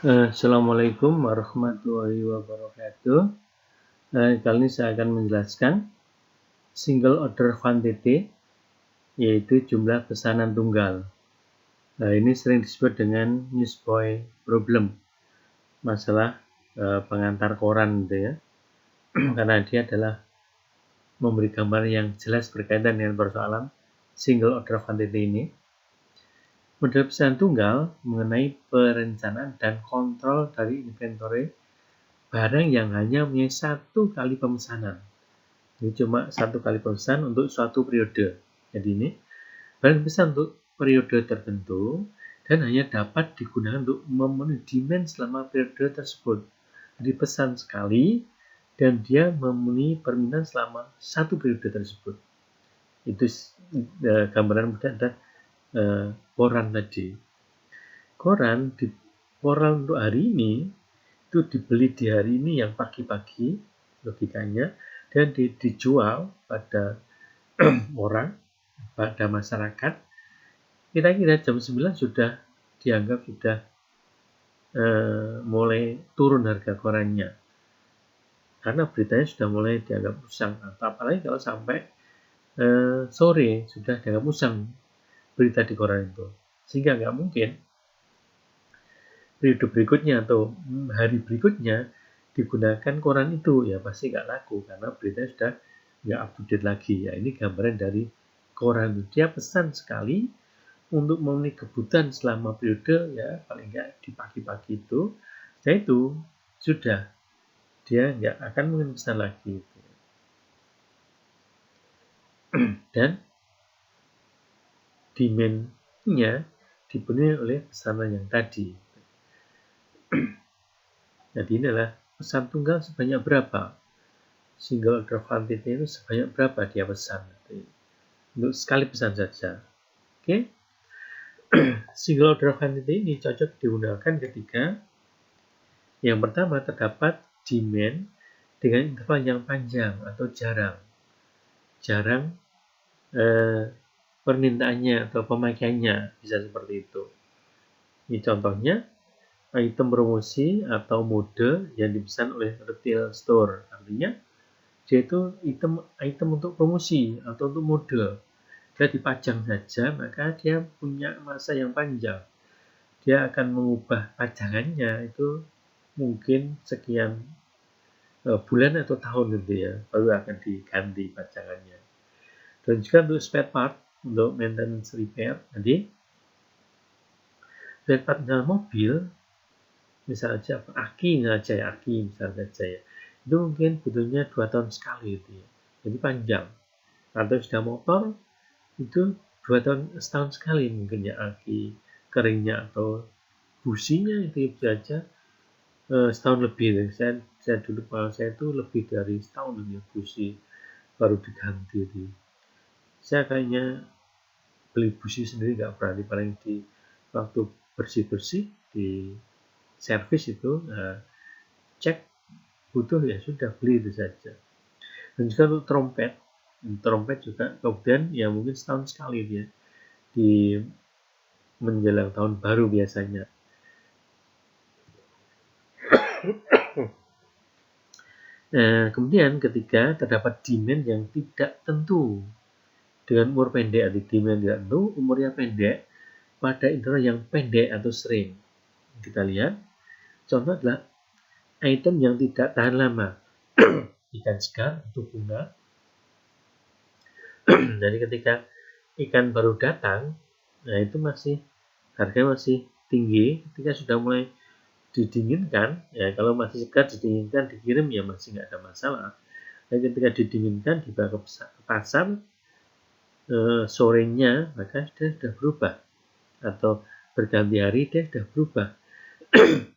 Assalamualaikum warahmatullahi wabarakatuh. Kali ini saya akan menjelaskan single order quantity, yaitu jumlah pesanan tunggal. Ini sering disebut dengan newsboy problem, masalah pengantar koran gitu ya. Karena dia adalah memberi gambar yang jelas berkaitan dengan persoalan single order quantity ini. Model pesanan tunggal mengenai perencanaan dan kontrol dari inventory barang yang hanya punya satu kali pemesanan. Ini cuma satu kali pemesanan untuk suatu periode. Jadi ini barang pesan untuk periode tertentu dan hanya dapat digunakan untuk memenuhi demand selama periode tersebut. Jadi pesan sekali dan dia memenuhi permintaan selama satu periode tersebut. Itu gambaran mudah ada koran tadi. Koran untuk hari ini itu dibeli di hari ini yang pagi-pagi logikanya dan dijual pada orang, pada masyarakat kira-kira jam 9 sudah dianggap sudah mulai turun harga korannya karena beritanya sudah mulai dianggap usang, atau apalagi kalau sampai sore sudah dianggap usang berita di koran itu, sehingga nggak mungkin periode berikutnya atau hari berikutnya digunakan koran itu, ya pasti nggak laku karena beritanya sudah nggak up to date lagi. Ya ini gambaran dari koran, dia pesan sekali untuk memenuhi kebutuhan selama periode, ya paling nggak di pagi-pagi itu. Setelah itu sudah dia nggak akan mungkin pesan lagi dan demand-nya dipenuhi oleh pesanan yang tadi. Jadi ini adalah pesan tunggal sebanyak berapa, single order quantity itu sebanyak berapa dia pesan untuk sekali pesan saja. Oke. Single order quantity ini cocok digunakan ketika yang pertama terdapat demand dengan interval yang panjang atau jarang permintaannya atau pemakaiannya, bisa seperti itu. Ini contohnya item promosi atau mode yang dipesan oleh retail store. Artinya dia itu item untuk promosi atau untuk mode. Dia dipajang saja, maka dia punya masa yang panjang. Dia akan mengubah pajangannya itu mungkin sekian bulan atau tahun gitu ya, baru akan diganti pajangannya. Dan juga untuk spare part, untuk maintenance repair. Jadi spare part dalam mobil, misalnya aki saja ya, itu mungkin butuhnya 2 tahun sekali gitu ya. Jadi panjang. Atau sudah motor itu 2 tahun setahun sekali mungkin ya, aki keringnya atau businya itu saja setahun lebih. Saya dulu kalau saya itu lebih dari setahun ya, busi baru diganti itu. Saya kayaknya beli busi sendiri nggak berani, paling di waktu bersih-bersih di servis itu cek butuh ya sudah beli itu saja. Dan juga untuk trompet juga kemudian ya mungkin setahun sekali dia di menjelang tahun baru biasanya. Kemudian ketika terdapat demand yang tidak tentu dengan umur pendek, atau demand tidak tentu umurnya pendek pada interval yang pendek atau sering. Kita lihat contoh adalah item yang tidak tahan lama, ikan segar atau bunga. Jadi ketika ikan baru datang, nah itu masih harganya masih tinggi. Ketika sudah mulai didinginkan, ya kalau masih segar didinginkan dikirim ya masih nggak ada masalah. Dan ketika didinginkan dibawa ke pasar sorenya, maka dia sudah berubah, atau berganti hari dia sudah berubah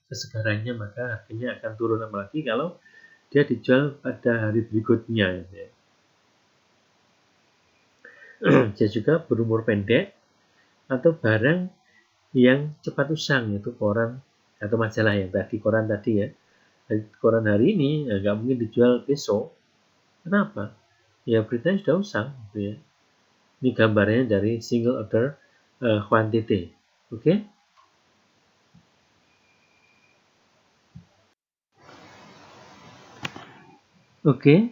kesegarannya, maka harganya akan turun, apalagi kalau dia dijual pada hari berikutnya ya. Dia juga berumur pendek atau barang yang cepat usang, yaitu koran atau majalah yang tadi, koran tadi ya. Koran hari ini nggak mungkin dijual besok. Kenapa? Ya beritanya sudah usang gitu ya. Ini gambarnya dari single order quantity. Oke? Oke,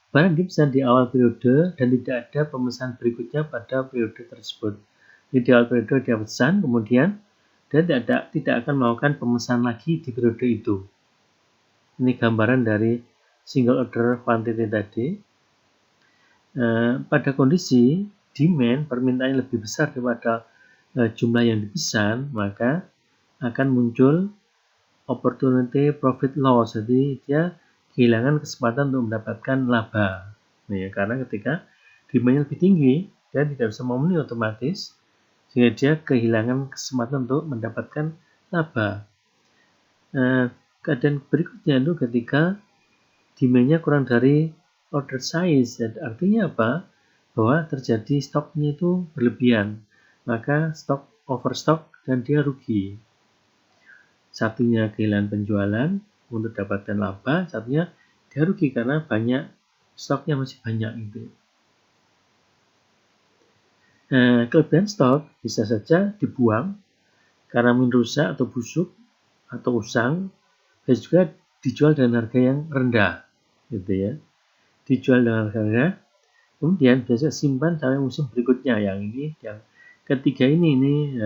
barang dipesan di awal periode dan tidak ada pemesan berikutnya pada periode tersebut. Jadi di awal periode dia pesan, kemudian dia tidak akan melakukan pemesan lagi di periode itu. Ini gambaran dari single order quantity tadi. Pada kondisi demand permintaan lebih besar daripada jumlah yang dipesan, maka akan muncul opportunity profit loss. Jadi dia kehilangan kesempatan untuk mendapatkan laba. Nah, karena ketika demand lebih tinggi, dia tidak bisa memenuhi otomatis, sehingga dia kehilangan kesempatan untuk mendapatkan laba. Keadaan berikutnya itu ketika demand-nya kurang dari order size. Artinya apa? Bahwa terjadi stoknya itu berlebihan. Maka stok overstock dan dia rugi. Satunya kehilangan penjualan untuk dapatkan laba, satunya dia rugi karena banyak stoknya masih banyak gitu. Kelebihan stok bisa saja dibuang karena rusak atau busuk atau usang, dan juga dijual dengan harga yang rendah, gitu ya. Dijual dengan harga rendah, kemudian biasa simpan sampai musim berikutnya. Yang ini, yang ketiga ini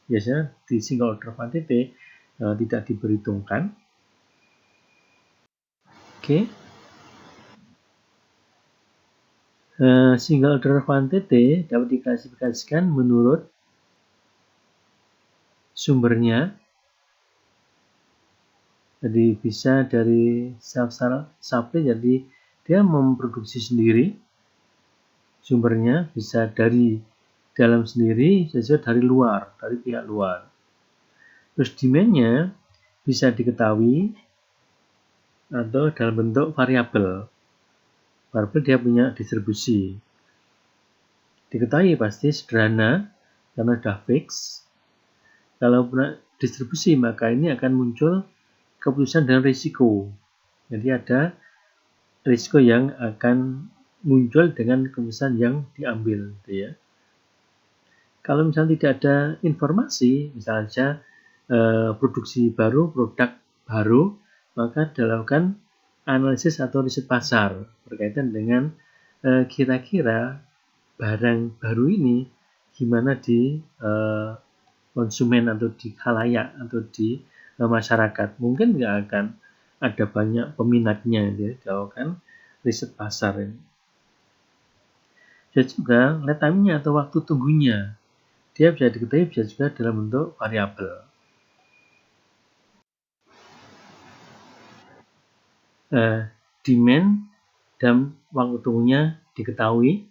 biasanya di single order quantity tidak diperhitungkan. Oke. Single order quantity dapat diklasifikasikan menurut sumbernya. Jadi bisa dari self supply, jadi dia memproduksi sendiri sumbernya, bisa dari dalam sendiri, bisa dari luar, dari pihak luar. Terus demand-nya bisa diketahui atau dalam bentuk variabel. Variabel dia punya distribusi. Diketahui pasti sederhana karena sudah fix. Kalau punya distribusi maka ini akan muncul keputusan dengan risiko. Jadi ada risiko yang akan muncul dengan keputusan yang diambil, gitu ya. Kalau misalnya tidak ada informasi, misalnya produksi baru, produk baru, maka dilakukan analisis atau riset pasar berkaitan dengan kira-kira barang baru ini gimana di konsumen atau di khalayak atau di masyarakat. Mungkin nggak akan ada banyak peminatnya, ya, dilakukan riset pasar ini. Dan juga lead time-nya atau waktu tunggunya, dia bisa diketahui bisa juga dalam bentuk variabel. Demand dan waktu tunggunya diketahui.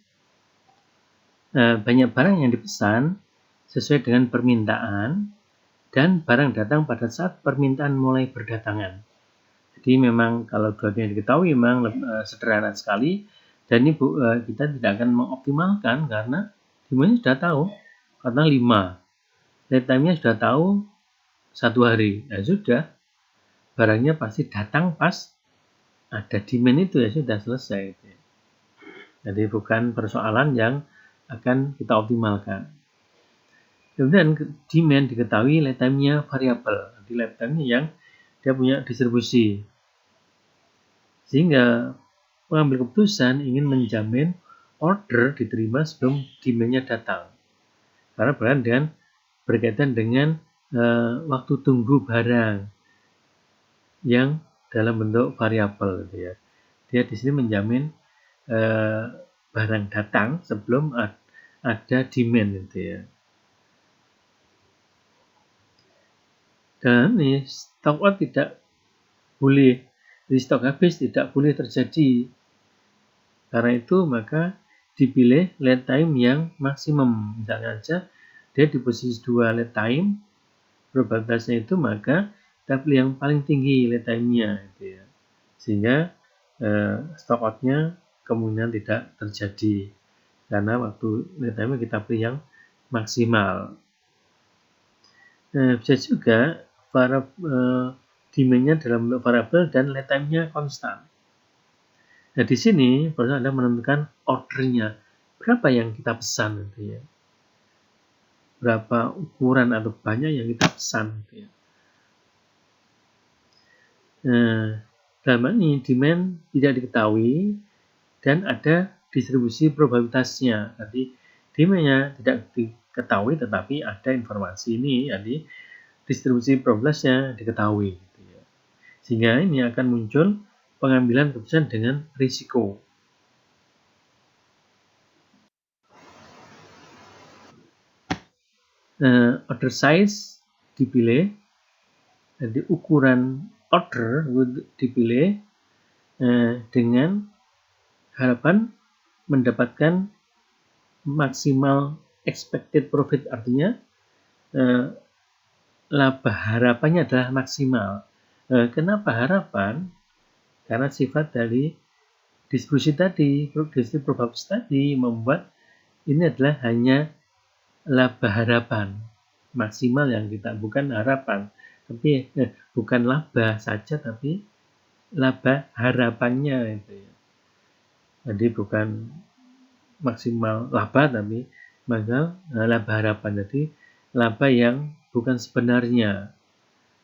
Banyak barang yang dipesan sesuai dengan permintaan dan barang datang pada saat permintaan mulai berdatangan. Jadi memang kalau dua-duanya diketahui memang sederhana sekali, dan ini kita tidak akan mengoptimalkan karena demand sudah tahu, karena 5, lead time-nya sudah tahu 1 hari, ya sudah, barangnya pasti datang pas ada demand itu, ya sudah selesai. Jadi bukan persoalan yang akan kita optimalkan. Kemudian demand diketahui, lead time-nya variabel. Jadi lead time-nya yang dia punya distribusi. Sehingga pengambil keputusan ingin menjamin order diterima sebelum demand-nya datang. Karena berkaitan dengan waktu tunggu barang yang dalam bentuk variabel, gitu ya. Dia di sini menjamin barang datang sebelum ada demand, gitu ya. Dan nih, stock out tidak boleh, di stok habis tidak boleh terjadi. Karena itu maka dipilih lead time yang maksimum. Misalnya aja dia di posisi 2 lead time, probabilitasnya itu, maka kita pilih yang paling tinggi lead time-nya, gitu ya. Sehingga stock out-nya kemungkinan tidak terjadi karena waktu lead time kita pilih yang maksimal. Bisa juga demand-nya dalam bentuk variabel dan lead time-nya konstan. Nah, di sini perusahaan Anda menentukan ordernya, berapa yang kita pesan, gitu ya. Berapa ukuran atau banyak yang kita pesan, gitu ya. Nah, Dalam hal ini demand tidak diketahui dan ada distribusi probabilitasnya. Jadi demand-nya tidak diketahui tetapi ada informasi ini, jadi distribusi probabilitasnya diketahui. Gitu ya. Sehingga ini akan muncul pengambilan keputusan dengan risiko. Order size dipilih, jadi ukuran order dipilih dengan harapan mendapatkan maksimal expected profit, artinya laba harapannya adalah maksimal. Kenapa harapan? Karena sifat dari distribusi tadi, distribusi probabilitas tadi membuat ini adalah hanya laba harapan maksimal yang kita, bukan harapan, tapi bukan laba saja, tapi laba harapannya itu ya. Jadi bukan maksimal laba, tapi maksimal laba harapan. Jadi laba yang bukan sebenarnya,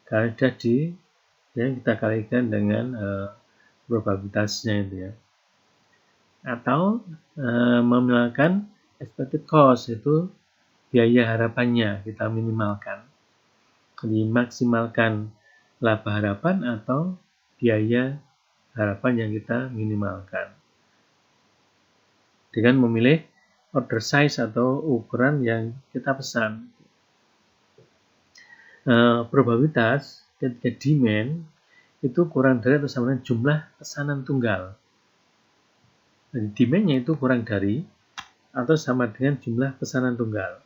karena jadi ya, kita kalikan dengan probabilitasnya itu ya. Atau meminimalkan expected cost, itu biaya harapannya kita minimalkan. Jadi maksimalkan laba harapan atau biaya harapan yang kita minimalkan dengan memilih order size atau ukuran yang kita pesan. Probabilitas ketika demand itu kurang dari atau sama dengan jumlah pesanan tunggal. Jadi demand-nya itu kurang dari atau sama dengan jumlah pesanan tunggal.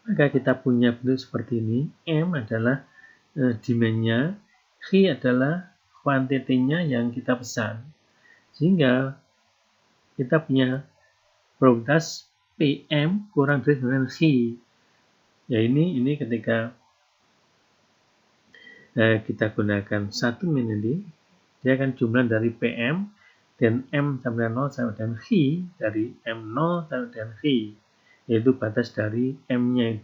Maka kita punya bentuk seperti ini. M adalah demand-nya, Q adalah quantity-nya yang kita pesan. Sehingga kita punya probabilitas PM kurang dari dengan Q. Ya ini ketika kita gunakan 1 min ini, dia akan jumlah dari PM dan M sampai dengan 0 sampai dengan Q, dari M0 sampai dengan Q, yaitu batas dari M-nya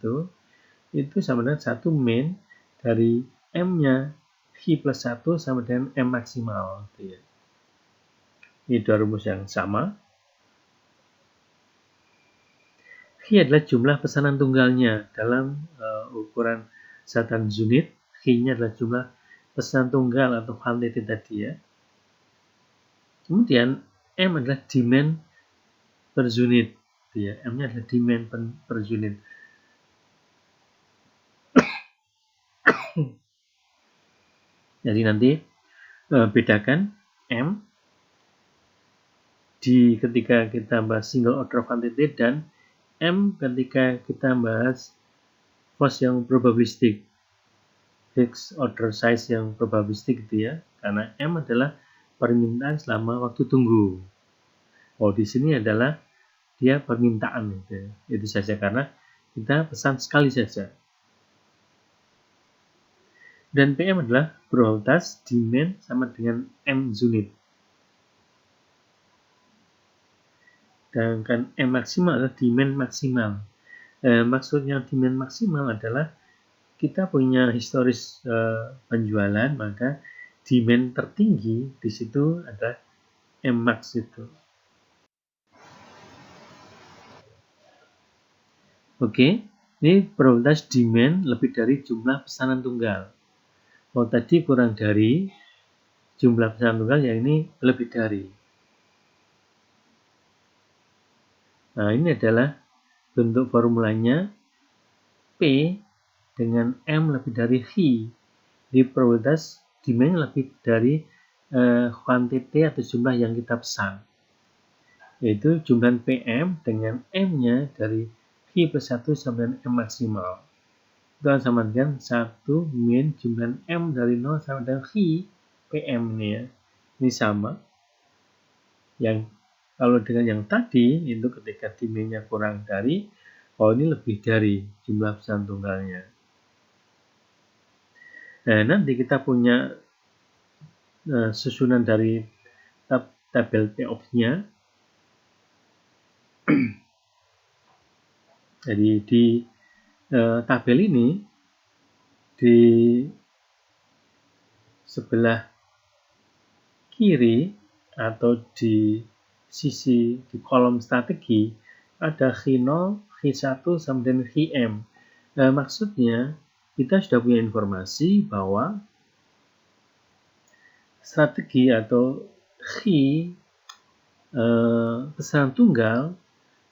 itu sama dengan 1 min dari M-nya Q plus 1 sama dengan M maksimal. Ini dua rumus yang sama. Q adalah jumlah pesanan tunggalnya dalam ukuran satan unit. Q-nya adalah jumlah pesanan tunggal atau quantity tadi ya. Kemudian M adalah demand per unit. Ya. M-nya adalah demand per unit. Jadi nanti bedakan M ketika kita bahas single order quantity dan M ketika kita bahas cost yang probabilistik, fixed order size yang probabilistik gitu ya. Karena M adalah permintaan selama waktu tunggu. Oh, di sini adalah dia permintaan gitu. Itu saja karena kita pesan sekali saja. Dan PM adalah probabilitas demand sama dengan M unit. Sedangkan M maksimal adalah demand maksimal. Maksudnya demand maksimal adalah kita punya historis penjualan, maka demand tertinggi di situ adalah M max itu. Oke, ini probabilitas demand lebih dari jumlah pesanan tunggal. Kalau tadi kurang dari jumlah pesanan tunggal, yang ini lebih dari. Nah, ini adalah bentuk formulanya. P dengan M lebih dari V. Di probabilitas demand lebih dari quantity atau jumlah yang kita pesan. Yaitu jumlah PM dengan M-nya dari V plus 1 sampai dengan M maksimal. Itu sama dengan 1 min jumlah M dari 0 sampai dengan V PM ini ya. Ini sama. Yang kalau dengan yang tadi itu ketika demand-nya kurang dari, oh ini lebih dari jumlah pesanan tunggalnya. Nah, nanti kita punya susunan dari tabel payoff-nya. Jadi di tabel ini di sebelah kiri atau di sisi di kolom strategi ada H0, H1 sama dengan HM. Maksudnya kita sudah punya informasi bahwa strategi atau pesanan tunggal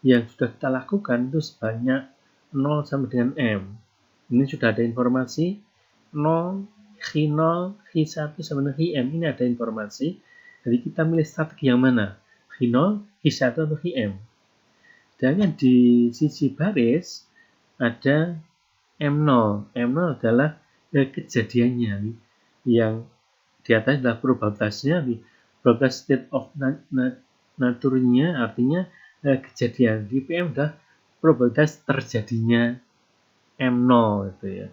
yang sudah kita lakukan itu sebanyak 0 sampai dengan M. Ini sudah ada informasi 0, H0, H1 sampai dengan HM. Ini ada informasi. Jadi kita milih strategi yang mana? H0, H1 atau HM. Dan yang di sisi baris ada M0. M0 adalah kejadiannya. Yang di atas adalah probabilitasnya. Probabilitas state of nature-nya artinya kejadian. Di PM adalah probabilitas terjadinya M0 itu ya.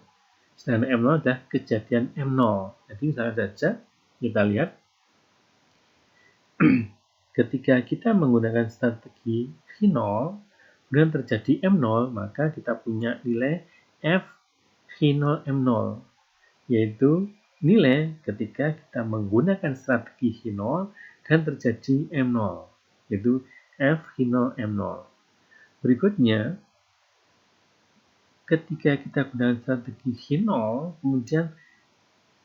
Sedangkan M0 adalah kejadian M0. Jadi misalnya saja kita lihat ketika kita menggunakan strategi H0 kemudian terjadi M0, maka kita punya nilai F H0 M0, yaitu nilai ketika kita menggunakan strategi H0 dan terjadi M0, yaitu F H0 M0. Berikutnya, ketika kita gunakan strategi H0 kemudian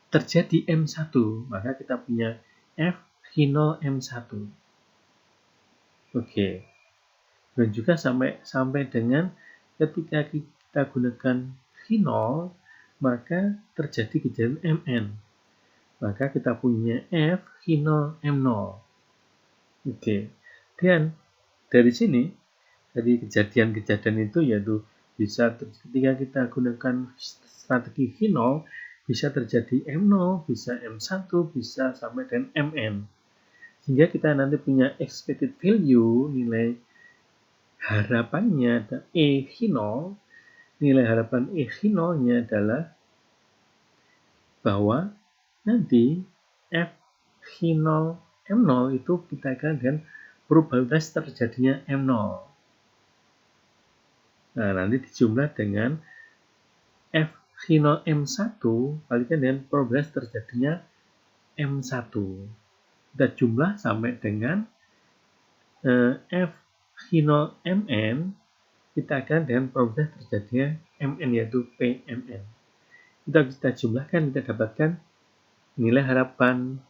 terjadi M1, maka kita punya F H0 M1. Oke. Dan juga sampai dengan ketika kita gunakan H0 maka terjadi kejadian MN. Maka kita punya F H0 M0. Oke. Dan dari sini dari kejadian-kejadian itu yaitu bisa ketika kita gunakan strategi H0 bisa terjadi M0, bisa M1, bisa sampai dengan MN. Sehingga kita nanti punya expected value, nilai harapannya ada E H0. Nilai harapan E H0-nya adalah bahwa nanti F H0 M0 itu kita akan dengan probabilitas terjadinya M0. Nah, nanti dijumlah dengan F H0 M1 kalikan dengan probabilitas terjadinya M1. Kita jumlah sampai dengan F H0 MN, kita akan dengan probabilitas terjadinya MN yaitu PMN. Kita jumlahkan, kita dapatkan nilai harapan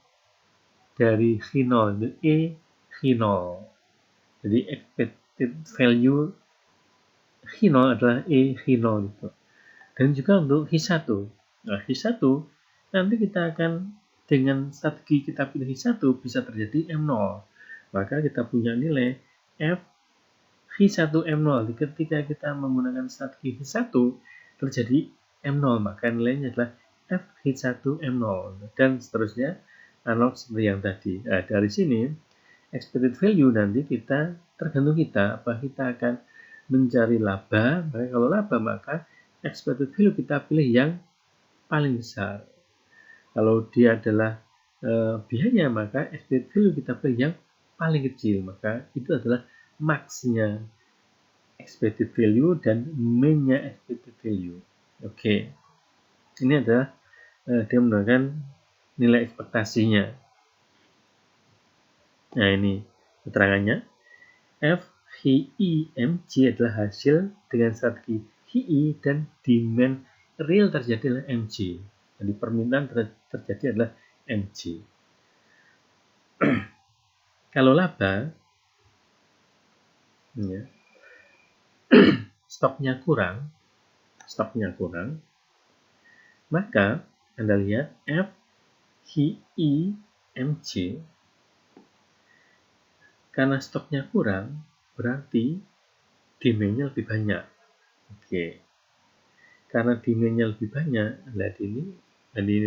dari H0 itu E H0. Jadi expected value H0 adalah E H0 gitu. Dan juga untuk H1. Nah, H1 nanti kita akan dengan strategi kita pilih H1 bisa terjadi M0. Maka kita punya nilai F H1 M0. Ketika kita menggunakan strategi H1 terjadi M0, maka nilainya adalah F H1 M0 dan seterusnya analog seperti yang tadi. Nah, dari sini expected value nanti kita tergantung kita apa kita akan mencari laba. Maka kalau laba maka expected value kita pilih yang paling besar. Kalau dia adalah biaya maka expected value kita pilih yang paling kecil. Maka itu adalah max-nya expected value dan min-nya expected value. Oke. Ini adalah dia menggunakan nilai ekspektasinya. Nah, ini keterangannya. F HI MJ adalah hasil dengan strategi HI dan demand real terjadi adalah MJ. Jadi permintaan terjadi adalah MJ. Kalau laba, ya, stoknya kurang, maka Anda lihat F HI MJ karena stoknya kurang berarti demand-nya lebih banyak. Oke. Karena demand-nya lebih banyak, lihat ini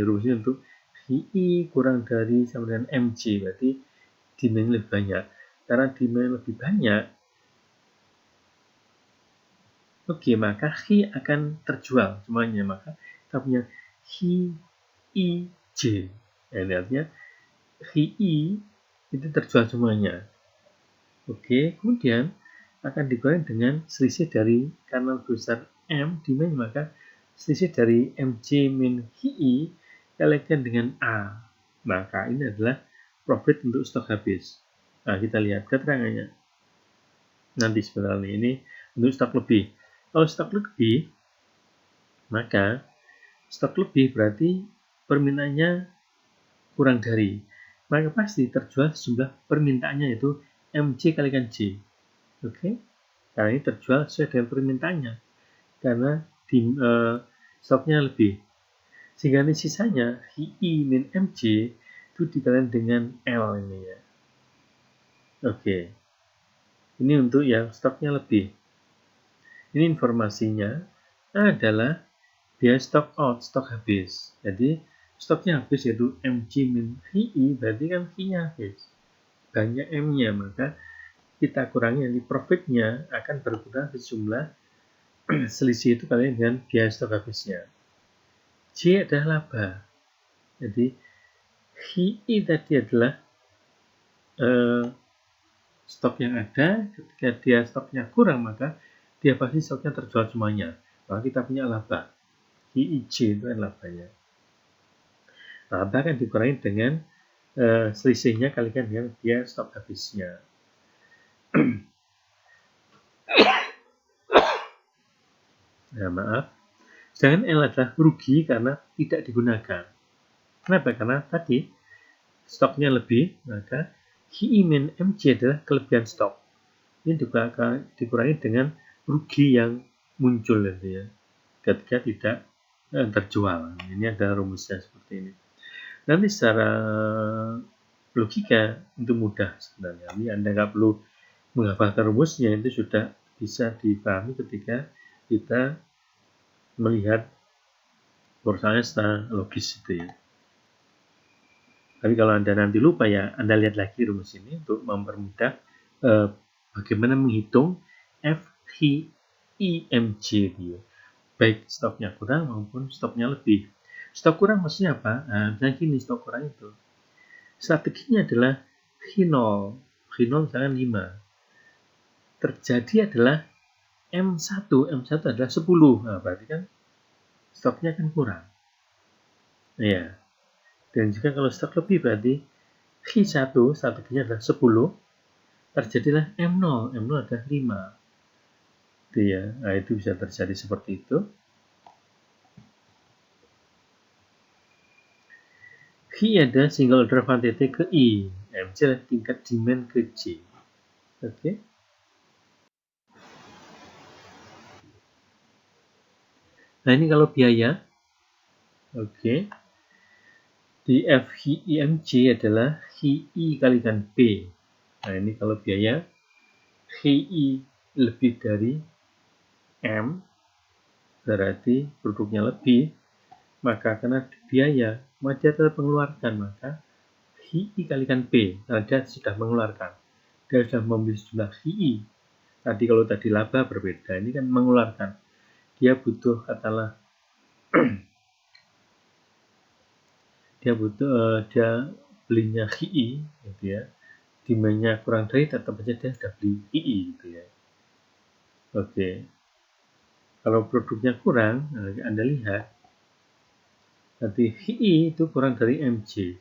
rumusnya untuk HI kurang dari sama dengan MJ, berarti demand lebih banyak. Karena demand lebih banyak, oke, maka HI akan terjual semuanya. Maka kita punya HIJ. Nah, artinya HI itu terjual semuanya. Oke, kemudian akan digoreng dengan selisih dari karena besar M demand, maka selisih dari MJ min HI kalikan dengan A. Maka ini adalah profit untuk stok habis. Nah, kita lihat keterangannya. Nanti sebentar ini untuk stok lebih. Kalau stok lebih, maka stok lebih berarti permintaannya kurang dari. Maka pasti terjual sejumlah permintaannya yaitu MC kalikan J. Oke? Karena ini terjual sesuai dengan permintaannya. Karena stoknya lebih. Sehingga ini sisanya HI min MC itu dikalikan dengan L ini ya. Oke. Ini untuk yang stoknya lebih. Ini informasinya adalah biaya stok out, stok habis. Jadi stoknya habis yaitu MC min HI berarti kan HI-nya habis. Banyak M-nya, maka kita kurangi nanti profitnya akan berkurang sejumlah selisih itu kalian dengan biaya stok habisnya. J adalah laba. Jadi HI tadi adalah stok yang ada. Ketika dia stoknya kurang, maka dia pasti stoknya terjual semuanya. Maka kita punya laba. HIJ itu kan labanya. Laba kan dikurangi dengan selisihnya kalikan dengan biaya stok habisnya. Nah, maaf. Sedangkan L adalah rugi karena tidak digunakan. Kenapa? Karena tadi stoknya lebih, maka HI min MC adalah kelebihan stok. Ini dikurangi dengan rugi yang muncul ya, ketika tidak terjual. Ini ada rumusnya seperti ini. Nanti secara logika itu mudah sebenarnya. Ini Anda nggak perlu menghafalkan rumusnya, itu sudah bisa dipahami ketika kita melihat perusahaan secara logis itu ya. Tapi kalau Anda nanti lupa ya, Anda lihat lagi rumus ini untuk mempermudah bagaimana menghitung FHIMJ dia. Baik stoknya kurang maupun stoknya lebih. Stok kurang maksudnya apa? Nah, misalnya gini, stok kurang itu strateginya adalah H0 misalkan 5. Terjadi adalah M1 adalah 10. Nah, berarti kan stoknya kan kurang. Ya. Dan juga kalau stok lebih berarti H1 strateginya adalah 10. Terjadilah M0 adalah 5. Itu ya. Nah, itu bisa terjadi seperti itu. H ada single order quantity ke I. MC adalah tingkat demand ke J. Oke. Nah, ini kalau biaya. Oke. Di FHIMJ adalah HI kalikan P. Nah, ini kalau biaya. HI lebih dari M. Berarti produknya lebih. Maka karena biaya, maka dia tetap mengeluarkan. Maka HI kalikan P, karena dia sudah mengeluarkan. Dia sudah membeli sejumlah HI. Tadi kalau tadi laba berbeda, ini kan mengeluarkan. Dia butuh katalah dia belinya HI gitu ya. Demand-nya kurang dari, tetap saja dia sudah beli HI gitu ya. Oke. Kalau produknya kurang, Anda lihat nanti HI itu kurang dari MC.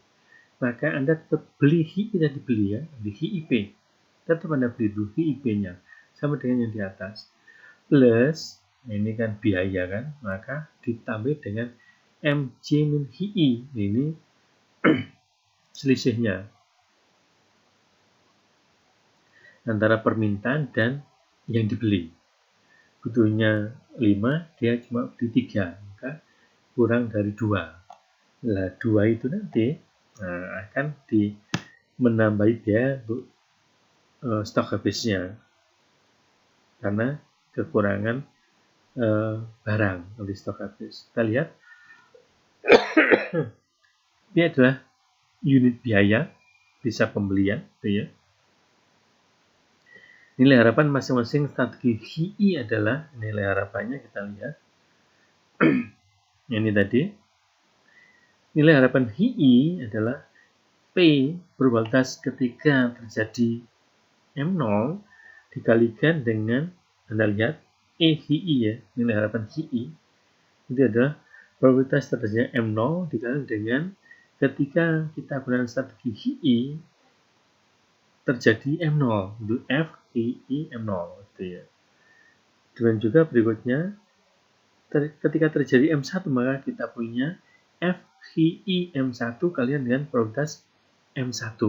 Maka Anda tetap beli HI tadi beli ya, di HIP. Tetap Anda beli dulu HIP-nya sama dengan yang di atas. Plus ini kan biaya kan, maka ditambah dengan MC min HI. Ini selisihnya antara permintaan dan yang dibeli. Butuhnya 5, dia cuma beli 3, maka kurang dari 2. Nah, 2 itu nanti akan menambahi biaya untuk stok habisnya karena kekurangan barang di stok habis. Kita lihat ini adalah unit biaya bisa pembelian gitu ya. Nilai harapan masing-masing strategi HI adalah nilai harapannya, kita lihat ini tadi nilai harapan HI adalah P probabilitas ketika terjadi M0 dikalikan dengan, Anda lihat HI ya, nilai harapan HI itu adalah probabilitas terjadinya M0 dikalikan dengan ketika kita gunakan strategi HII terjadi M0, itu F, HII, M0 gitu ya. Dan juga berikutnya ketika terjadi M1 maka kita punya F, HII, M1 kalian dengan probabilitas M1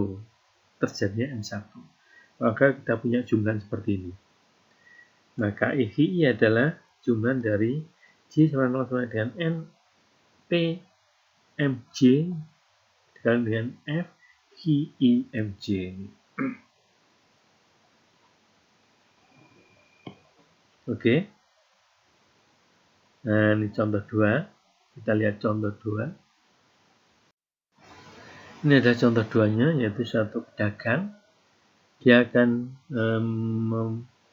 terjadinya M1. Maka kita punya jumlah seperti ini. Maka HII adalah jumlah dari J sama 0 sama dengan N P MJ dikali dengan F HI MJ. Oke. Nah, ini contoh 2. Kita lihat contoh 2. Ini ada contoh 2-nya, yaitu suatu pedagang. Dia akan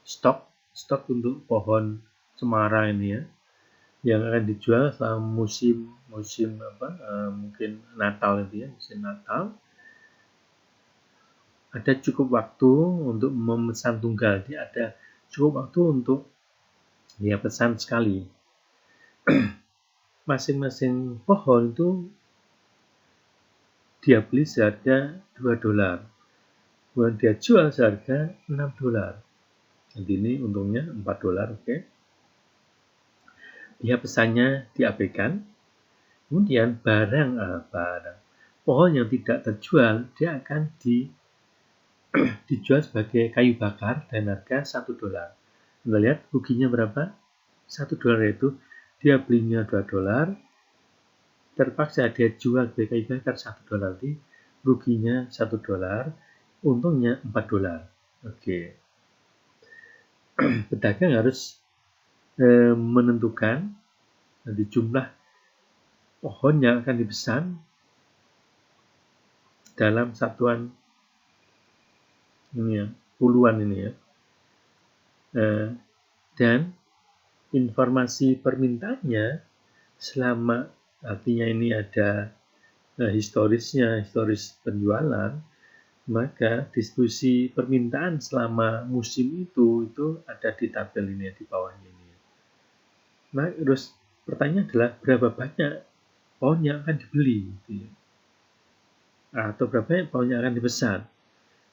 stok untuk pohon cemara ini ya, yang akan dijual selama musim mungkin Natal itu ya, musim Natal. Ada cukup waktu untuk memesan tunggal, dia ada cukup waktu untuk dia pesan sekali. Masing-masing pohon itu dia beli seharga $2, kemudian dia jual seharga $6. Jadi ini untungnya $4, oke. Dia pesannya diabaikan. Kemudian barang pohon yang tidak terjual dia akan dijual sebagai kayu bakar dan harga $1. Kita lihat ruginya berapa? $1 itu dia belinya $2, terpaksa dia jual sebagai kayu bakar $1, ruginya $1, untungnya $4. Oke. Pedagang harus menentukan nanti jumlah pohon yang akan dipesan dalam satuan ini ya, puluhan ini ya, dan informasi permintaannya selama artinya ini ada historis penjualan, maka distribusi permintaan selama musim itu ada di tabel ini di bawahnya ini. Nah, terus pertanyaan adalah berapa banyak pohon yang akan dibeli gitu ya, atau berapa banyak pohon yang akan dipesan.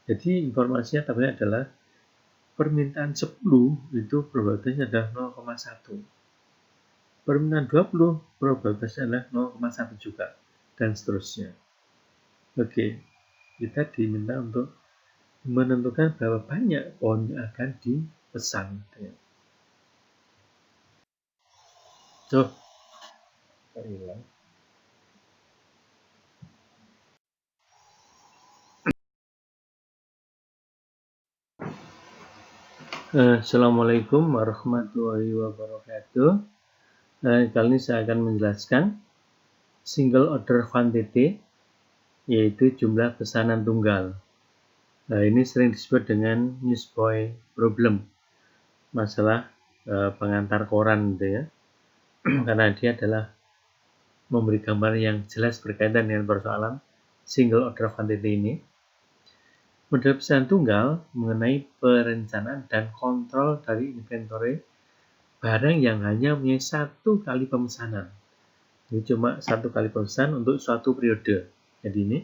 Jadi informasinya tabelnya adalah permintaan 10 itu probabilitasnya adalah 0,1. Permintaan 20 probabilitasnya adalah 0,1 juga, dan seterusnya. Oke, kita diminta untuk menentukan berapa banyak pohon yang akan dipesan. Tuh, hilang. Assalamualaikum warahmatullahi wabarakatuh. Kali ini saya akan menjelaskan single order quantity, yaitu jumlah pesanan tunggal. Ini sering disebut dengan newsboy problem, masalah pengantar koran gitu ya, karena dia adalah memberi gambar yang jelas berkaitan dengan persoalan single order quantity ini. Model pesanan tunggal mengenai perencanaan dan kontrol dari inventory barang yang hanya punya satu kali pemesanan. Ini cuma satu kali pemesanan untuk suatu periode. Jadi ini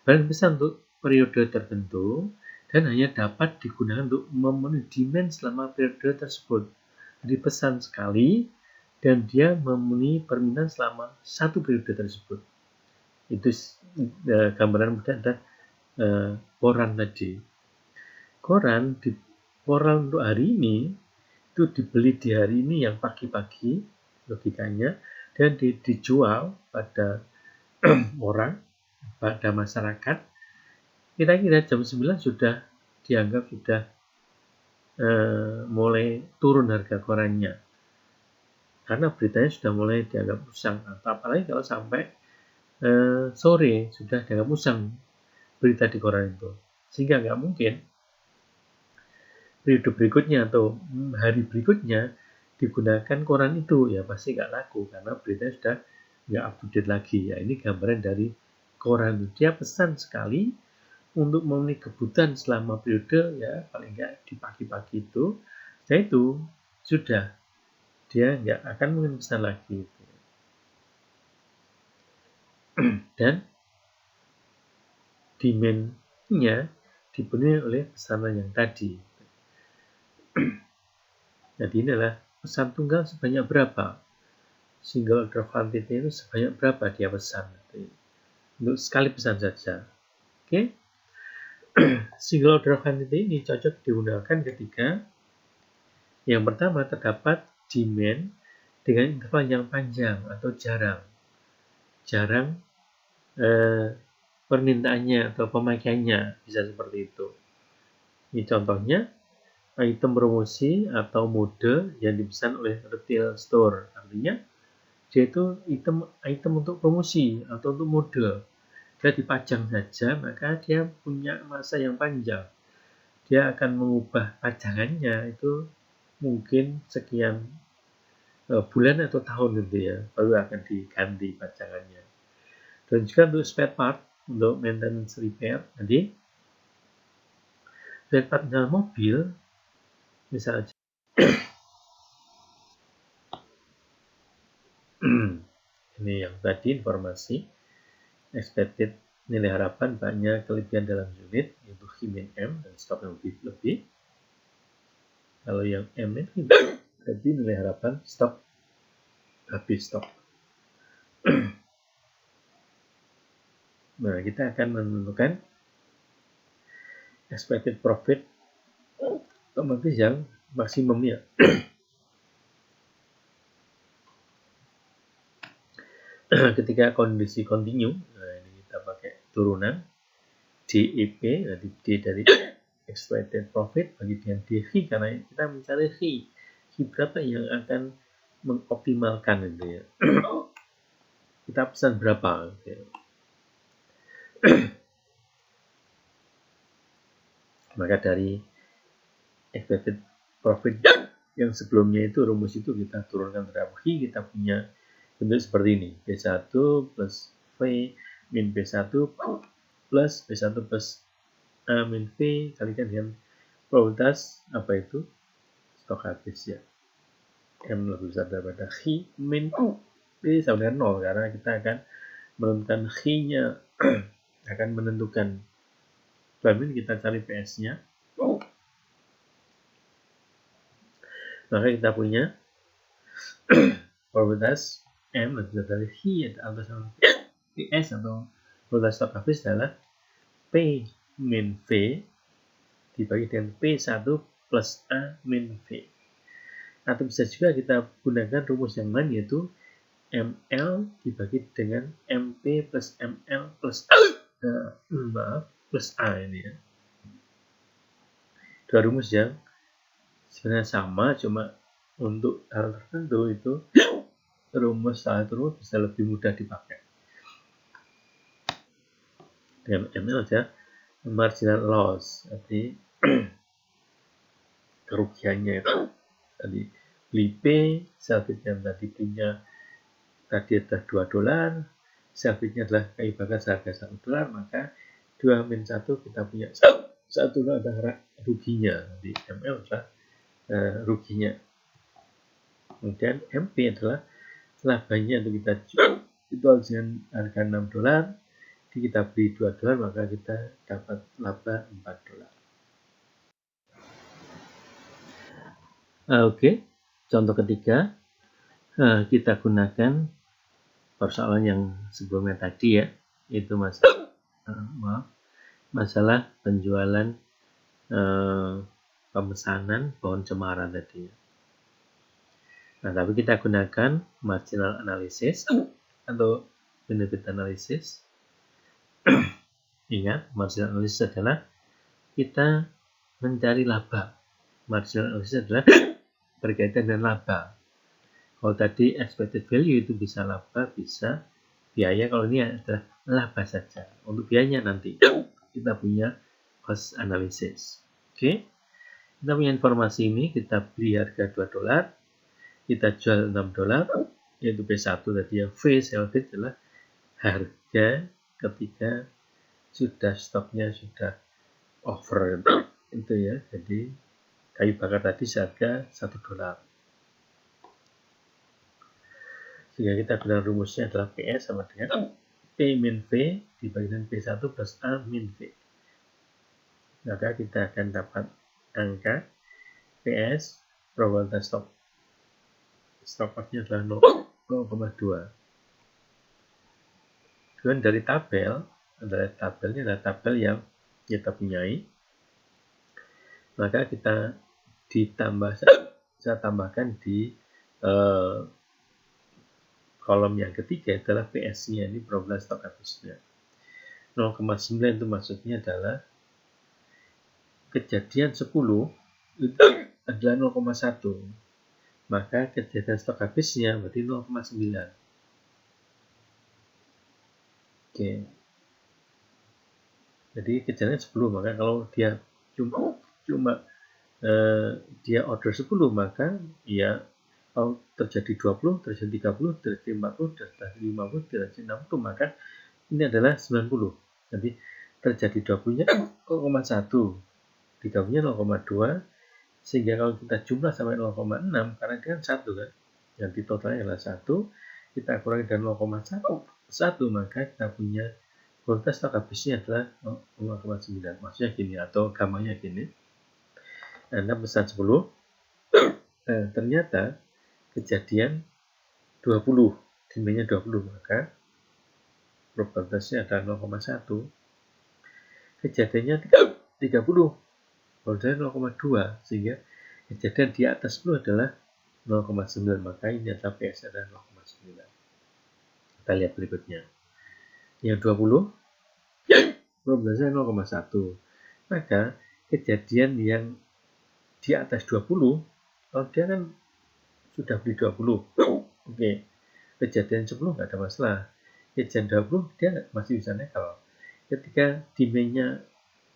barang pesan untuk periode tertentu dan hanya dapat digunakan untuk memenuhi demand selama periode tersebut. Jadi pesan sekali dan dia memenuhi permintaan selama satu periode tersebut. Itu gambaran mudah ada koran tadi. Koran untuk hari ini itu dibeli di hari ini yang pagi-pagi logikanya, dan dijual pada orang, pada masyarakat kira-kira jam 9 sudah dianggap sudah mulai turun harga korannya karena beritanya sudah mulai dianggap usang. Apalagi kalau sampai sore sudah dianggap usang berita di koran itu, sehingga nggak mungkin periode berikutnya atau hari berikutnya digunakan koran itu, ya pasti nggak laku karena beritanya sudah nggak up to date lagi. Ya ini gambaran dari koran, dia pesan sekali untuk memenuhi kebutuhan selama periode, ya paling nggak di pagi-pagi itu. Setelah itu sudah dia nggak akan mungkin pesan lagi. Dan demand-nya dipenuhi oleh pesanan yang tadi. Jadi ini adalah pesan tunggal sebanyak berapa, single order quantity itu sebanyak berapa dia pesan, untuk sekali pesan saja. Oke. Single order quantity ini cocok digunakan ketika yang pertama terdapat demand dengan interval yang panjang atau jarang permintaannya atau pemakaiannya, bisa seperti itu. Ini contohnya item promosi atau mode yang dipesan oleh retail store. Artinya dia itu item untuk promosi atau untuk mode. Dia dipajang saja, maka dia punya masa yang panjang. Dia akan mengubah pajangannya itu mungkin sekian bulan atau tahun gitu ya, baru akan diganti pajangannya. Dan juga untuk spare part, untuk maintenance repair. Jadi spare part dalam mobil, misalnya ini yang tadi informasi expected nilai harapan banyak kelebihan dalam unit, yaitu H-min M dan stok yang lebih. Kalau yang M ini berarti nilai harapan stok habis stok. Nah, kita akan menentukan expected profit otomatis yang maksimum ya. Ketika kondisi continue, nah ini kita pakai turunan DEP, nanti D dari expected profit bagi dengan DV, karena kita mencari H berapa yang akan mengoptimalkan itu ya. Kita pesan berapa gitu ya. Maka dari expected profit yang sebelumnya itu rumus itu kita turunkan terhadap H, kita punya bentuk seperti ini, B1 plus V min B1 plus B1 plus A min V kalikan dengan probabilitas apa itu stok habis ya, M lebih besar daripada H min V sama dengan 0, karena kita akan menentukan H-nya akan menentukan berapa kita cari PS-nya. Maka kita punya probabilitas M lebih besar dari H atau sama PS atau probabilitas stok habis adalah P min V dibagi dengan P1 plus A min V. Atau bisa juga kita gunakan rumus yang lain, yaitu ML dibagi dengan MP plus ML plus plus A ini ya. Dua rumus yang sebenarnya sama, cuma untuk hal tertentu itu rumus satu rumus bisa lebih mudah dipakai. Dengan ML aja marginal loss, jadi kerugiannya itu tadi beli P, salvage yang tadi belinya tadi adalah $2, salvage-nya adalah kayu bakar seharga $1, maka 2 min 1 kita punya 1 adalah ruginya, jadi ML adalah ruginya. Kemudian MP adalah labanya, untuk kita jual dengan harga $6, kita beli $2, maka kita dapat laba $4. Oke, contoh ketiga, kita gunakan persoalan yang sebelumnya tadi ya, itu masalah penjualan pemesanan pohon cemara tadi. Nah, tapi kita gunakan marginal analysis atau benefit analysis. Ingat, marginal analysis adalah kita mencari laba. Marginal analysis adalah berkaitan dengan laba. Kalau tadi expected value itu bisa laba, bisa biaya. Kalau ini adalah laba saja. Untuk biayanya nanti kita punya cost analysis. Oke. Kita punya informasi ini, kita beli harga $2, kita jual $6, yaitu B1 tadi yang V salvage adalah harga ketika sudah stoknya sudah over itu ya. Jadi kayu bakar tadi seharga $1. Sehingga kita gunakan rumusnya adalah PS sama dengan P min V dibagi dengan P1 plus A min V. Maka kita akan dapat angka PS probabilitas stop loss-nya adalah 0,2. Kemudian dari tabelnya adalah tabel yang kita punyai. Maka kita saya tambahkan di kolom yang ketiga adalah PS-nya, ini probabilitas stok habisnya. 0,9 itu maksudnya adalah kejadian 10 itu adalah 0,1. Maka kejadian stok habisnya berarti 0,9. Oke. Jadi kejadian 10, maka kalau dia cuma dia order 10, maka ya kalau terjadi 20, terjadi 30, terjadi 40, terjadi 50, terjadi 60, maka ini adalah 90. Jadi terjadi 20-nya 0,1, 30-nya 0,2, sehingga kalau kita jumlah sampai 0,6, karena dia kan 1 kan, jadi totalnya adalah 1, kita kurangi dari 0,1, maka kita punya probabilitas stok habisnya adalah 0,9. Maksudnya gini, atau gamanya gini. Anda pesan 10, ternyata kejadian 20, demandnya 20, maka probabilitasnya adalah 0,1. Kejadiannya 30, probabilitasnya 0,2, sehingga kejadian di atas 10 adalah 0,9, maka ini adalah PS adalah 0,9. Kita lihat berikutnya. Yang 20, probabilitasnya 0,1. Maka kejadian yang di atas 20, kalau dia kan sudah beli 20, oke, kejadian 10 nggak ada masalah. Kejadian 20 dia masih bisa nekal. Ketika demandnya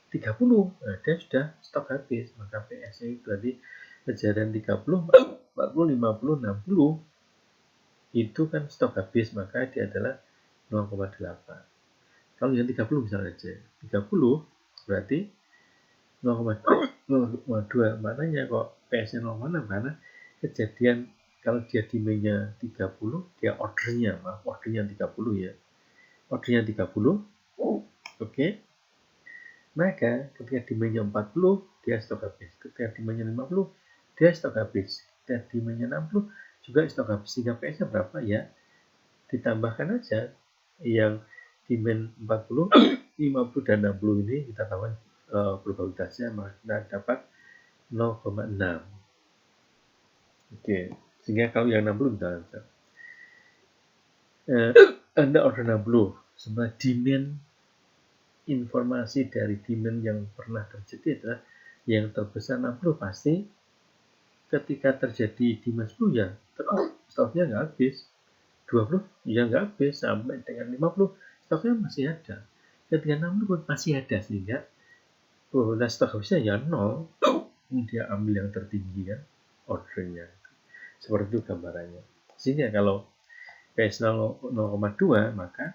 30, nah dia sudah stok habis, maka PS-nya itu berarti kejadian 30, 40, 50, 60 itu kan stok habis, maka dia adalah 0,8. Kalau yang 30 misalnya aja, 30 berarti 0,2, maknanya kok PS-nya 0,6, karena kejadian kalau dia demandnya 30, dia ordernya 30 ya. Ordernya 30, oke. Maka ketika demandnya 40, dia stok habis. Ketika demandnya 50, dia stok habis. Ketika demandnya 60, juga stok habis. Sehingga PS-nya berapa ya? Ditambahkan aja yang demand 40, 50, dan 60 ini kita tambahkan probabilitasnya, maka kita dapat 0,6. Oke, sehingga kalau yang 60 kita Anda order 60, sebenarnya demand, informasi dari demand yang pernah terjadi adalah yang terbesar 60, pasti ketika terjadi demand 10 ya stoknya nggak habis, 20 ya nggak habis, sampai dengan 50 stoknya masih ada, ketika 60 pun masih ada, sehingga probabilitas stok habisnya ya 0. Dia ambil yang tertinggi kan ordernya, seperti itu gambarannya. Sehingga kalau PS 0,2, maka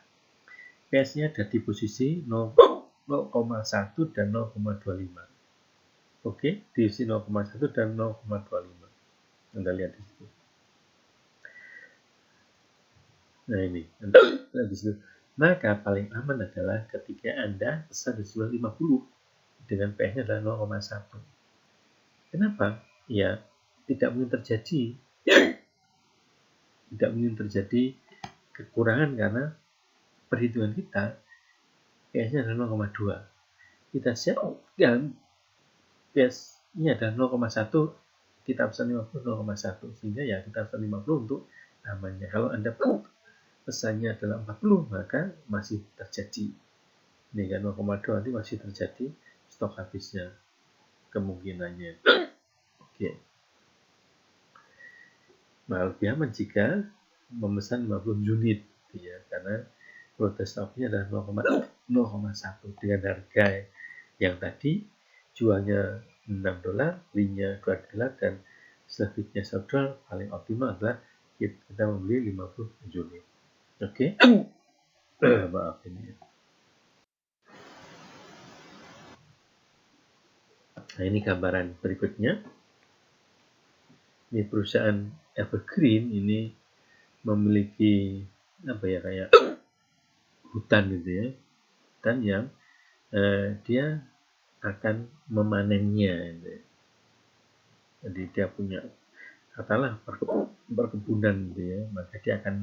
PS-nya ada di posisi 0,1 dan 0,25. Oke, di sisi 0,1 dan 0,25. Anda lihat di situ. Nah ini, Anda lihat di situ. Maka paling aman adalah ketika Anda pesan di 950 dengan PS-nya adalah 0,1. Kenapa? Ya, tidak mungkin terjadi kekurangan karena perhitungan kita PS-nya adalah 0,2. Kita siapkan PS-nya adalah 0,1, kita pesan 50 0,1, sehingga ya kita pesan 50 untuk amannya. Kalau Anda pesannya adalah 40, maka masih terjadi ini kan 0,2, nanti masih terjadi stok habisnya kemungkinannya. Oke. Nah, lebih aman jika memesan 50 unit ya, karena probabilitas stoknya adalah 0,1 dengan harga yang tadi jualnya $6, belinya $2, dan selanjutnya $1, paling optimal adalah kita membeli 50 unit. Oke. Maaf ini. Nah, ini gambaran berikutnya. Ini perusahaan Evergreen ini memiliki apa ya, kayak hutan gitu ya, dan yang dia akan memanennya gitu ya. Jadi dia punya katakanlah perkebunan gitu ya, maka dia akan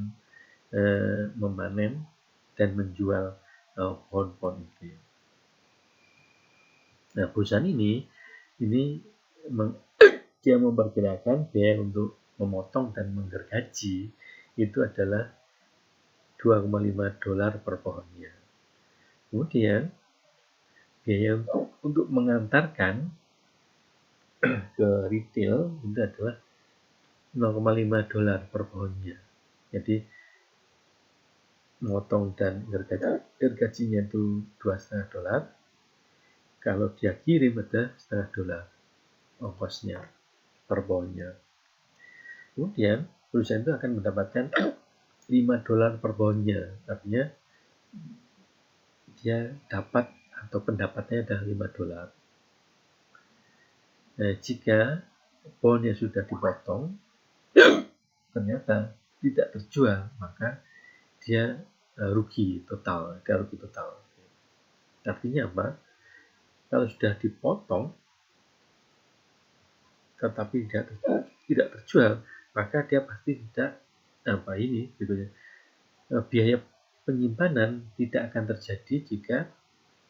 memanen dan menjual pohon-pohon itu. Nah, perusahaan ini dia memperkirakan biaya untuk memotong dan menggergaji itu adalah $2,5 per pohonnya. Kemudian biaya untuk mengantarkan ke retail itu adalah $0,5 per pohonnya. Jadi memotong dan gergajinya itu $2,5. Kalau dia kirim ada $0,5 ongkosnya per pohonnya. Kemudian perusahaan itu akan mendapatkan $5 per pohonnya, artinya dia dapat atau pendapatnya adalah $5. Nah, jika pohonnya sudah dipotong ternyata tidak terjual, maka dia rugi total. Artinya apa? Kalau sudah dipotong tetapi tidak terjual, maka dia pasti tidak gitu ya. Biaya penyimpanan tidak akan terjadi jika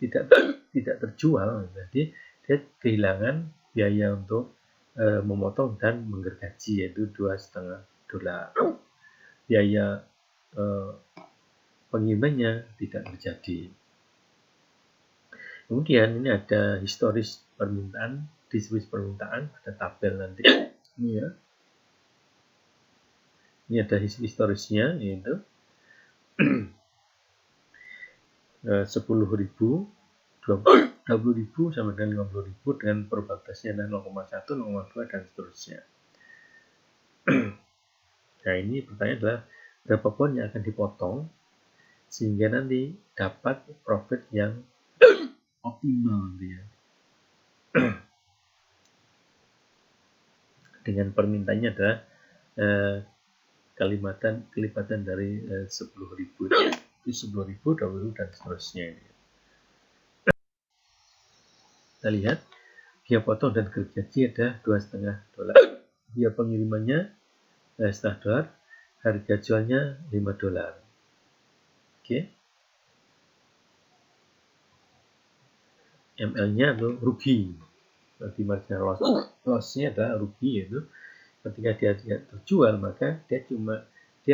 tidak terjual. Jadi dia kehilangan biaya untuk memotong dan menggergaji, yaitu $2,5. Biaya pengirimannya tidak terjadi. Kemudian ini ada historis permintaan, distribusi permintaan, ada tabel nanti. Ini ya. Ini ada historisnya, yaitu 10.000, 20.000 sampai dengan 50.000 dengan probabilitasnya adalah 0,1, 0,2 dan seterusnya. Nah, ini pertanyaan adalah berapa pohon yang akan dipotong sehingga nanti dapat profit yang optimal dia. Dengan permintaannya adalah kelipatan dari 10.000 itu 10.000, 20.000 dan seterusnya. Kita lihat biaya potong dan gergaji ada $2,5. Biaya pengirimannya $0,5, harga jualnya $5. Oke. ML-nya atau rugi. Berarti marginal loss-nya adalah rugi, yaitu ketika dia tidak terjual maka dia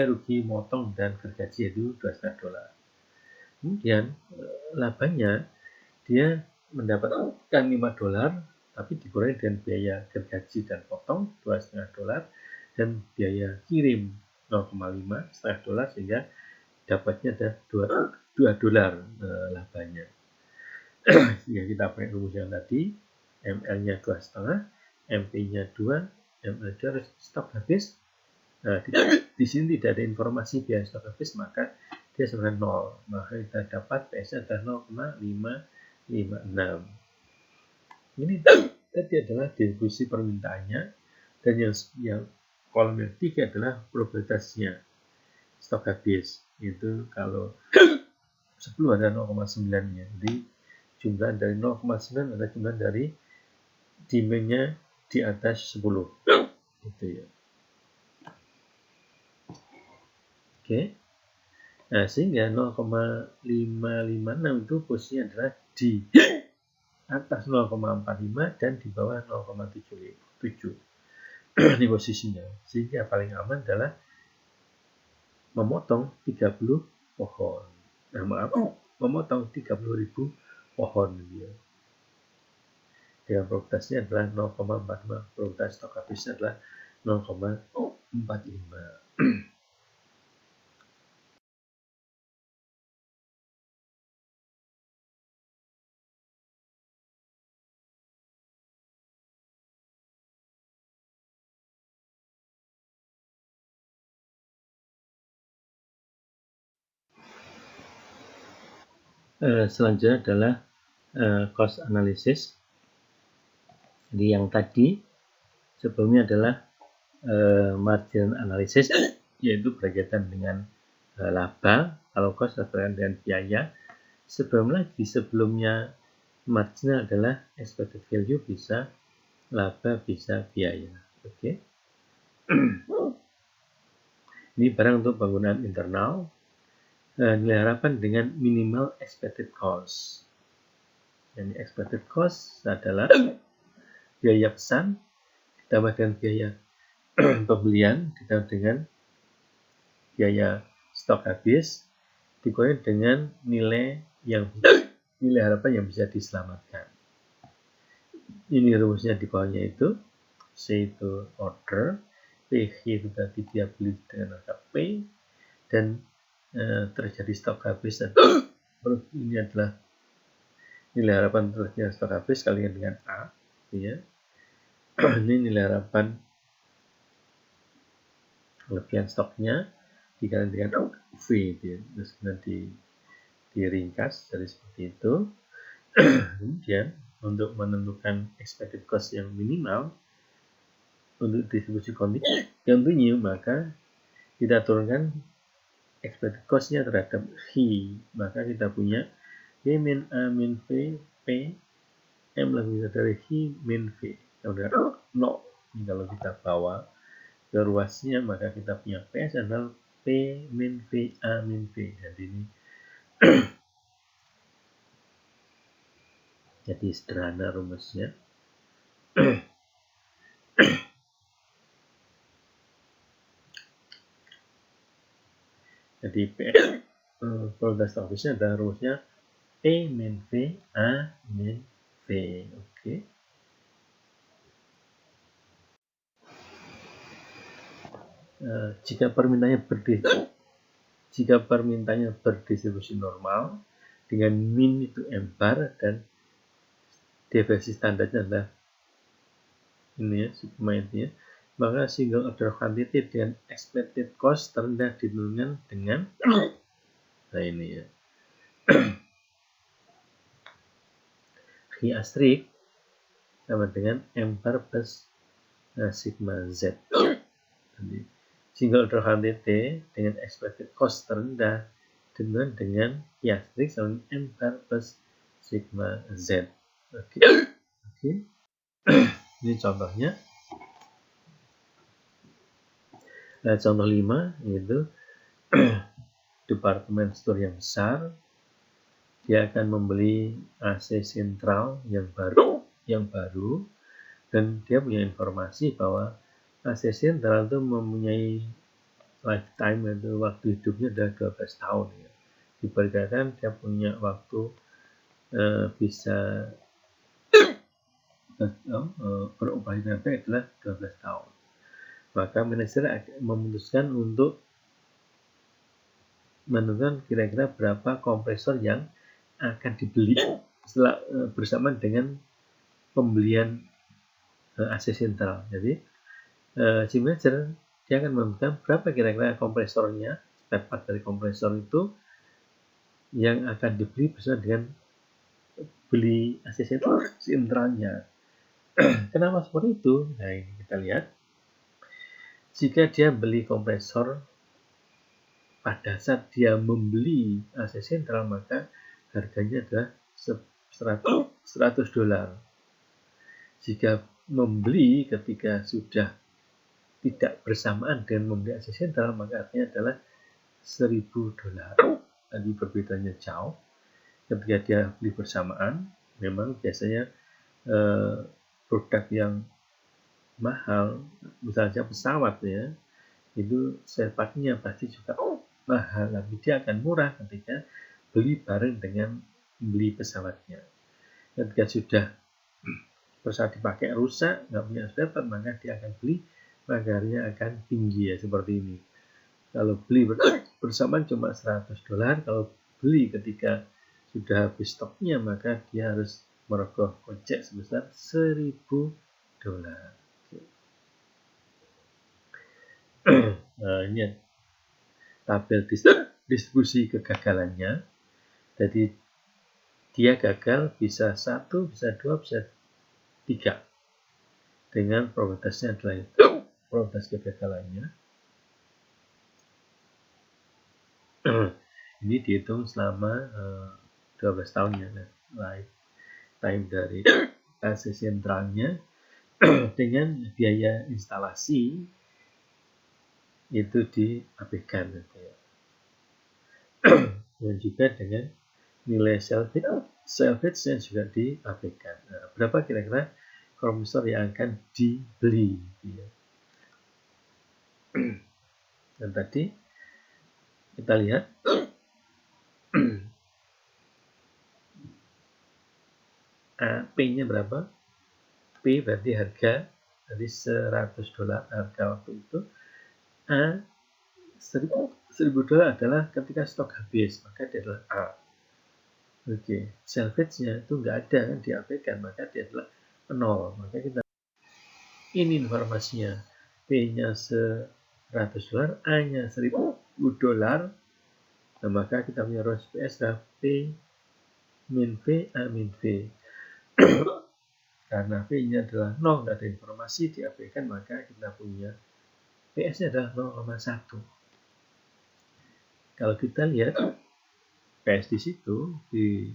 rugi motong dan gergaji, yaitu $2,5. Kemudian labanya dia mendapatkan $5 tapi dikurangi dengan biaya gergaji dan potong $2,5 dan biaya kirim 0,5 $0,5 sehingga dapatnya ada $2 labanya. Sehingga kita pakai rumus yang tadi, ML-nya 2,5, MP-nya 2, ML-nya stok habis. Nah, di sini tidak ada informasi biaya stok habis, maka dia sebenarnya 0. Maka kita dapat PS adalah 0,556. Ini tadi adalah distribusi permintaannya, dan yang kolom yang 3 adalah probabilitasnya stok habis. Itu kalau 10 ada 0,9-nya. Jadi jumlah dari 0,9 adalah jumlah dari demand-nya di atas 10. Gitu ya. Oke. Nah, sehingga 0,556 itu posisinya adalah di atas 0,45 dan di bawah 0,77. Ini posisinya. Sehingga paling aman adalah memotong 30 pohon. Nah, memotong 30.000 pohon dia. Dengan probabilitasnya adalah 0,45. Probabilitas stok habisnya adalah 0,45. Selanjutnya adalah cost analysis. Jadi yang tadi sebelumnya adalah margin analysis, yaitu berkaitan dengan laba Kalau cost berkaitan dengan biaya, sebelumnya marginal adalah expected value bisa laba bisa biaya. Oke. Ini barang untuk penggunaan internal. Nilai harapan dengan minimal expected cost. Jadi expected cost adalah biaya pesan ditambah dengan biaya pembelian ditambah dengan biaya stok habis dikurangi dengan nilai harapan yang bisa diselamatkan. Ini rumusnya di bawahnya itu. C itu order, PH itu tadi dia beli dengan harga P, dan terjadi stok habis, dan ini adalah nilai harapan terjadi stok habis kalikan dengan A, ya. Ini nilai harapan kelebihan stoknya dikalikan dengan V, ya. Terus kemudian diringkas jadi seperti itu. Kemudian untuk menentukan expected cost yang minimal untuk distribusi kontinu, maka kita turunkan expected cost-nya terhadap I, maka kita punya Y min A min V, P, M lebih dari I min V. Kemudian 0. Ini kalau kita bawa ke ruasnya, maka kita punya PS adalah P min V, A min V. Jadi ini jadi sederhana rumusnya. Jadi probabilitas office-nya adalah rumusnya P min V, A min V. Oke. Jika permintaannya berdistribusi normal dengan min itu M bar dan deviasi standarnya adalah ini ya, sigma itu ya, maka single order quantity dengan expected cost terendah ditentukan dengan ini ya, I asterisk sama dengan M bar plus sigma Z. Jadi single order quantity dengan expected cost terendah ditentukan dengan I asterisk sama M bar plus sigma Z. Oke. Ini contohnya. Nah, contoh 5 yaitu departemen store yang besar, dia akan membeli AC sentral yang baru, dan dia punya informasi bahwa AC sentral itu mempunyai lifetime, itu waktu hidupnya adalah 12 tahun ya. Diperkirakan dia punya waktu bisa beroperasi adalah 12 tahun. Maka manajer memutuskan untuk menentukan kira-kira berapa kompresor yang akan dibeli setelah bersamaan dengan pembelian AC sentral. Jadi si manajer dia akan menentukan berapa kira-kira kompresornya, spare part dari kompresor itu yang akan dibeli bersama dengan beli AC sentralnya. Kenapa seperti itu? Nah, ini kita lihat. Jika dia beli kompresor pada saat dia membeli AC sentral, maka harganya adalah $100. Jika membeli ketika sudah tidak bersamaan dengan membeli AC sentral, maka artinya adalah $1.000. Tadi perbedaannya jauh. Ketika dia beli bersamaan, memang biasanya produk yang mahal, misalnya pesawat ya, itu spare part-nya pasti juga mahal, tapi dia akan murah ketika beli bareng dengan beli pesawatnya. Ketika sudah pesawat dipakai rusak, nggak punya spare part, maka dia akan beli, maka harganya akan tinggi ya, seperti ini. Kalau beli bersamaan cuma $100, kalau beli ketika sudah habis stoknya, maka dia harus merogoh kocek sebesar $1.000. Nah, ini tabel distribusi kegagalannya. Jadi dia gagal bisa 1, bisa 2, bisa 3 dengan probabilitasnya adalah itu, probabilitas kegagalannya. ini dihitung selama 12 tahun ya, lifetime dari AC sentralnya dengan biaya instalasi itu diabaikan gitu ya. Dan juga dengan nilai salvage-nya juga diabaikan. Nah, berapa kira-kira kompresor yang akan dibeli gitu ya. Dan tadi kita lihat P-nya berapa? P berarti harga dari $100 harga waktu itu. A $1.000 adalah ketika stok habis, maka dia adalah A. Oke, salvage-nya itu nggak ada kan, diabaikan, maka dia adalah 0. Maka kita ini informasinya. P-nya $100, A-nya $1.000. Nah, maka kita punya ruas PS adalah P min V, A min V. Karena V-nya adalah 0, tidak ada informasi diabaikan, maka kita punya PS-nya adalah 0,1. Kalau kita lihat PS di situ, di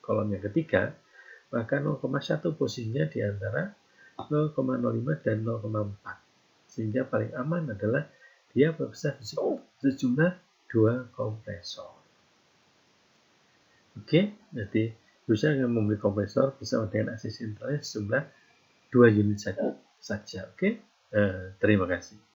kolom yang ketiga, maka 0,1 posisinya di antara 0,05 dan 0,4. Sehingga paling aman adalah dia berbesar sejumlah 2 kompresor. Oke, jadi berusaha dengan membeli kompresor bersama dengan AC sentralnya sejumlah 2 unit saja. Oke, terima kasih.